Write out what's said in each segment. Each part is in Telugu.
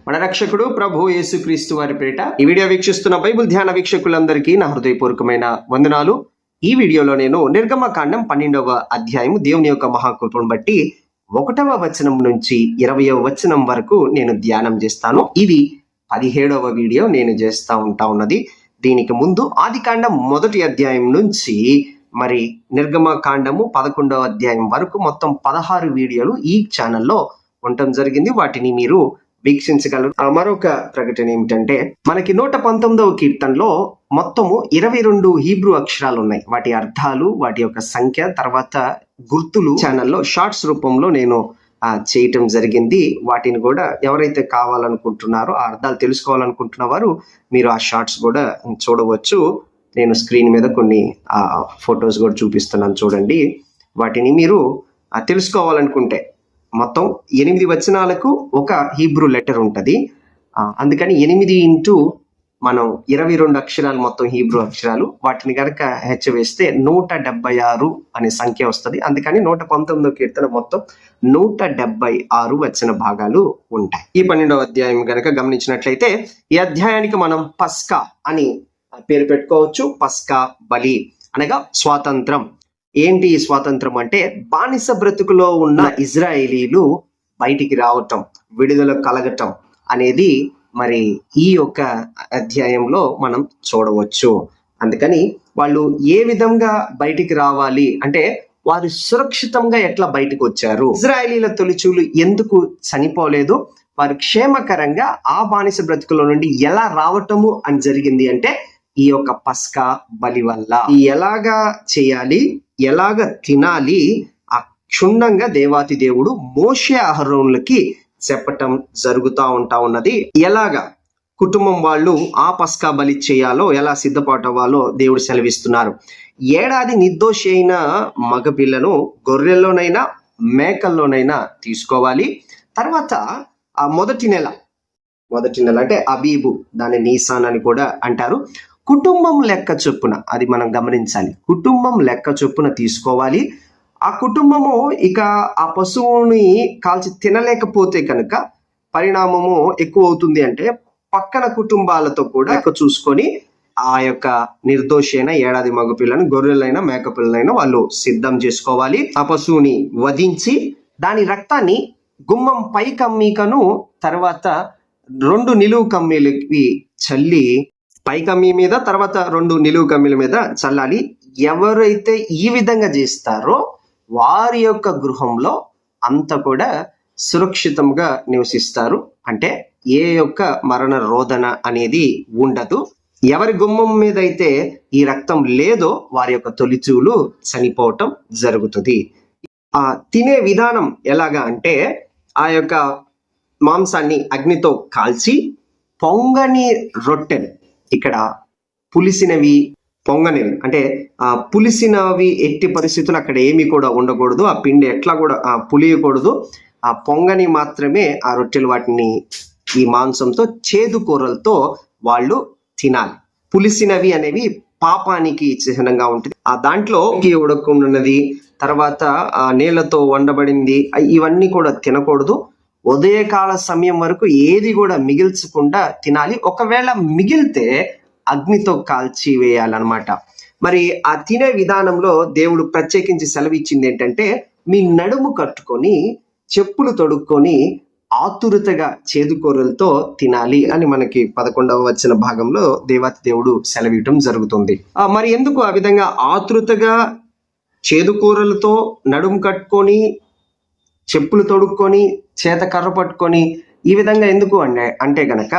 మన రక్షకుడు ప్రభు యేసుక్రీస్తు వారి పేరిట ఈ వీడియో వీక్షిస్తున్న బైబిల్ ధ్యాన వీక్షకులందరికీ నా హృదయపూర్వకమైన వందనాలు. ఈ వీడియోలో నేను నిర్గమకాండం 12వ అధ్యాయం దేవుని యొక్క మహాకృపను బట్టి 1వ వచనం నుంచి 20వ వచనం వరకు నేను ధ్యానం చేస్తాను. ఇది 17వ వీడియో నేను చేస్తా ఉన్నది. దీనికి ముందు ఆదికాండం 1వ అధ్యాయం నుంచి మరి నిర్గమకాండము 11వ అధ్యాయం వరకు మొత్తం 16 వీడియోలు ఈ ఛానల్లో ఉండటం జరిగింది. వాటిని మీరు వీక్షించగలరు. మరొక ప్రకటన ఏమిటంటే, మనకి 119వ కీర్తనలో మొత్తము 22 హీబ్రూ అక్షరాలు ఉన్నాయి. వాటి అర్థాలు, వాటి యొక్క సంఖ్య, తర్వాత గుర్తులు ఛానల్లో షార్ట్స్ రూపంలో నేను చేయటం జరిగింది. వాటిని కూడా ఎవరైతే కావాలనుకుంటున్నారో, ఆ అర్థాలు తెలుసుకోవాలనుకుంటున్న వారు మీరు ఆ షార్ట్స్ కూడా చూడవచ్చు. నేను స్క్రీన్ మీద కొన్ని ఫొటోస్ కూడా చూపిస్తున్నాను, చూడండి. వాటిని మీరు తెలుసుకోవాలనుకుంటే మొత్తం 8 వచనాలకు ఒక హీబ్రూ లెటర్ ఉంటుంది. అందుకని 8 ఇంటూ మనం 22 అక్షరాలు, మొత్తం హీబ్రూ అక్షరాలు. వాటిని కనుక హెచ్చవేస్తే 176 అనే సంఖ్య వస్తుంది. అందుకని 119వ కీర్తన మొత్తం 176 వచన భాగాలు ఉంటాయి. ఈ 12వ అధ్యాయం కనుక గమనించినట్లయితే ఈ అధ్యాయానికి మనం పస్కా అని పేరు పెట్టుకోవచ్చు. పస్కా బలి అనగా స్వాతంత్రం. ఏంటి ఈ స్వాతంత్రం అంటే, బానిస బ్రతుకులో ఉన్న ఇజ్రాయేలీలు బయటికి రావటం, విడుదల కలగటం అనేది మరి ఈ యొక్క అధ్యాయంలో మనం చూడవచ్చు. అందుకని వాళ్ళు ఏ విధంగా బయటికి రావాలి అంటే, వారు సురక్షితంగా ఎట్లా బయటకు వచ్చారు, ఇజ్రాయేలీల తొలిచూలు ఎందుకు చనిపోలేదు, వారు క్షేమకరంగా ఆ బానిస బ్రతుకులో నుండి ఎలా రావటము అని జరిగింది అంటే ఈ యొక్క పస్కా బలి వల్ల. ఎలాగా చేయాలి, ఎలాగ తినాలి, ఆ క్షుణ్ణంగా దేవాతి దేవుడు మోషే అహరోనులకి చెప్పటం జరుగుతూ ఉన్నది. ఎలాగా కుటుంబం వాళ్ళు ఆ పస్కా బలి చేయాలో, ఎలా సిద్ధపడవాలో దేవుడు సెలవిస్తున్నారు. ఏడాది నిర్దోషి అయిన మగపిల్లను గొర్రెల్లోనైనా మేకల్లోనైనా తీసుకోవాలి. తర్వాత ఆ మొదటి నెల అంటే అబీబు, దాన్ని నీసాన్ అని కూడా అంటారు. కుటుంబం లెక్క చొప్పున, అది మనం గమనించాలి, కుటుంబం లెక్క చొప్పున తీసుకోవాలి. ఆ కుటుంబము ఇక ఆ పశువుని కాల్చి తినలేకపోతే కనుక పరిణామము ఎక్కువ అవుతుంది. అంటే పక్కన కుటుంబాలతో కూడా లెక్క చూసుకొని ఆ యొక్క నిర్దోషి అయిన ఏడాది మగపిల్లను, గొర్రెలైన మేకపిల్లలైనా వాళ్ళు సిద్ధం చేసుకోవాలి. ఆ పశువుని వధించి దాని రక్తాన్ని గుమ్మం పై కమ్మీకను తర్వాత 2 నిలువు కమ్మీలకి చల్లి, పై కమ్మీ మీద తర్వాత 2 నిలువు కమ్మీల మీద చల్లాలి. ఎవరైతే ఈ విధంగా చేస్తారో వారి యొక్క గృహంలో అంత కూడా సురక్షితంగా నివసిస్తారు. అంటే ఏ యొక్క మరణ రోదన అనేది ఉండదు. ఎవరి గుమ్మం మీద అయితే ఈ రక్తం లేదో వారి యొక్క తొలిచూలు చనిపోవటం జరుగుతుంది. తినే విధానం ఎలాగా అంటే, ఆ యొక్క మాంసాన్ని అగ్నితో కాల్చి పొంగని రొట్టెలు, ఇక్కడ పులిసినవి పొంగనివి అంటే పులిసినవి ఎట్టి పరిస్థితులు అక్కడ ఏమి కూడా ఉండకూడదు. ఆ పిండి ఎట్లా కూడా పులియకూడదు. ఆ పొంగని మాత్రమే ఆ రొట్టెలు, వాటిని ఈ మాంసంతో చేదు కూరలతో వాళ్ళు తినాలి. పులిసినవి అనేవి పాపానికి చిహ్నంగా ఉంటుంది. ఆ దాంట్లో ఉడకనున్నది, తర్వాత నీళ్లతో వండబడింది, ఇవన్నీ కూడా తినకూడదు. ఉదయకాల సమయం వరకు ఏది కూడా మిగిల్చకుండా తినాలి. ఒకవేళ మిగిలితే అగ్నితో కాల్చి వేయాలన్నమాట. మరి ఆ తినే విధానంలో దేవుడు ప్రత్యేకించి సెలవిచ్చింది ఏంటంటే, మీ నడుము కట్టుకొని చెప్పులు తొడుక్కొని ఆతురతగా చేదుకూరలతో తినాలి అని మనకి 11వ వచన భాగంలో దేవాతి దేవుడు సెలవియటం జరుగుతుంది. మరి ఎందుకు ఆ విధంగా ఆతురతగా చేదుకూరలతో నడుము కట్టుకొని చెప్పులు తొడుక్కొని చేత కర్ర పట్టుకొని ఈ విధంగా ఎందుకు అంటే గనక,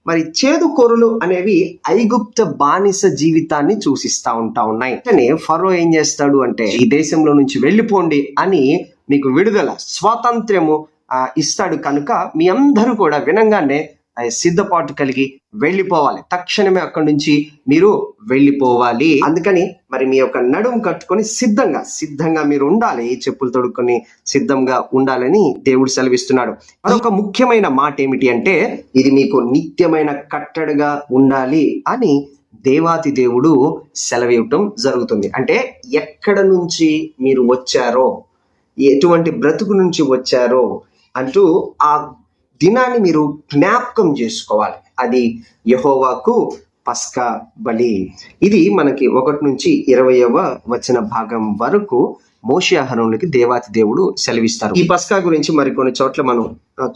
మరి చేదు కూరలు అనేవి ఐగుప్త బానిస జీవితాన్ని సూచిస్తా ఉన్నాయి. అంటే ఫరో ఏం చేస్తాడు అంటే, ఈ దేశంలో నుంచి వెళ్ళిపోండి అని మీకు విడుదల, స్వాతంత్ర్యము ఇస్తాడు. కనుక మీ అందరూ కూడా వినంగానే సిద్ధపాటు కలిగి వెళ్ళిపోవాలి. తక్షణమే అక్కడి నుంచి మీరు వెళ్ళిపోవాలి. అందుకని మరి మీ యొక్క నడుము కట్టుకొని సిద్ధంగా మీరు ఉండాలి. చెప్పులు తొడుక్కొని సిద్ధంగా ఉండాలని దేవుడు సెలవిస్తున్నాడు. అదొక ముఖ్యమైన మాట ఏమిటి అంటే, ఇది మీకు నిత్యమైన కట్టడగా ఉండాలి అని దేవాతి దేవుడు సెలవివ్వటం జరుగుతుంది. అంటే ఎక్కడ నుంచి మీరు వచ్చారో, ఎటువంటి బ్రతుకు నుంచి వచ్చారో అంటూ ఆ దినాన్ని మీరు జ్ఞాపకం చేసుకోవాలి. అది యెహోవాకు పస్కా బలి. ఇది మనకి 1 నుంచి 20వ వచన భాగం వరకు మోషే అహరోనులకి దేవాతి దేవుడు సెలవిస్తారు. ఈ పస్కా గురించి మరికొన్ని చోట్ల మనం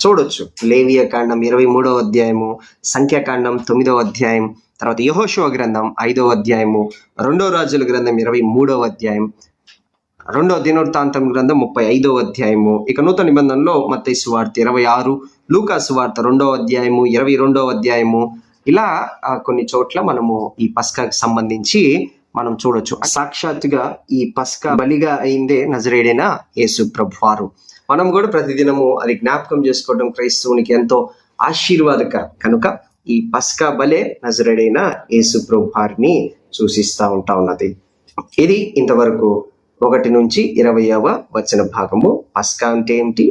చూడొచ్చు. లేవియ కాండం 23వ అధ్యాయము, సంఖ్యాకాండం 9వ అధ్యాయం, తర్వాత యెహోషువ గ్రంథం 5వ అధ్యాయము, 2వ రాజుల గ్రంథం 23వ అధ్యాయం, 2వ దినవృత్తాంతం గ్రంథం 35వ అధ్యాయము, ఇక నూతన నిబంధనలో మత్తయి సువార్త 26, లూకా సువార్త 2వ అధ్యాయము, 22వ అధ్యాయము, ఇలా కొన్ని చోట్ల మనము ఈ పస్కాకి సంబంధించి మనం చూడొచ్చు. సాక్షాత్తుగా ఈ పస్కా బలిగా అయిందే నజరేయుడైన యేసు ప్రభువారు. మనం కూడా ప్రతిదినము అది జ్ఞాపకం చేసుకోవడం క్రైస్తవునికి ఎంతో ఆశీర్వాదకరం. కనుక ఈ పస్కా బలే నజరేయుడైన యేసు ప్రభువారిని సూచిస్తా ఉన్నది. ఇది ఇంతవరకు 1 నుంచి 20వ వచన భాగము. పస్కా అంటే ఏంటి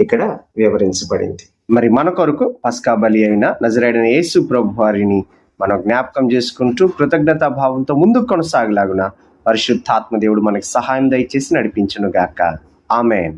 ఇక్కడ వివరించబడింది. మరి మన కొరకు పస్కా బలి అయిన నజరేయుడైన యేసు ప్రభువారిని మనం జ్ఞాపకం చేసుకుంటూ కృతజ్ఞతా భావంతో ముందుకు కొనసాగలాగున పరిశుద్ధాత్మ దేవుడు మనకి సహాయం దయచేసి నడిపించును గాక. ఆమేన్.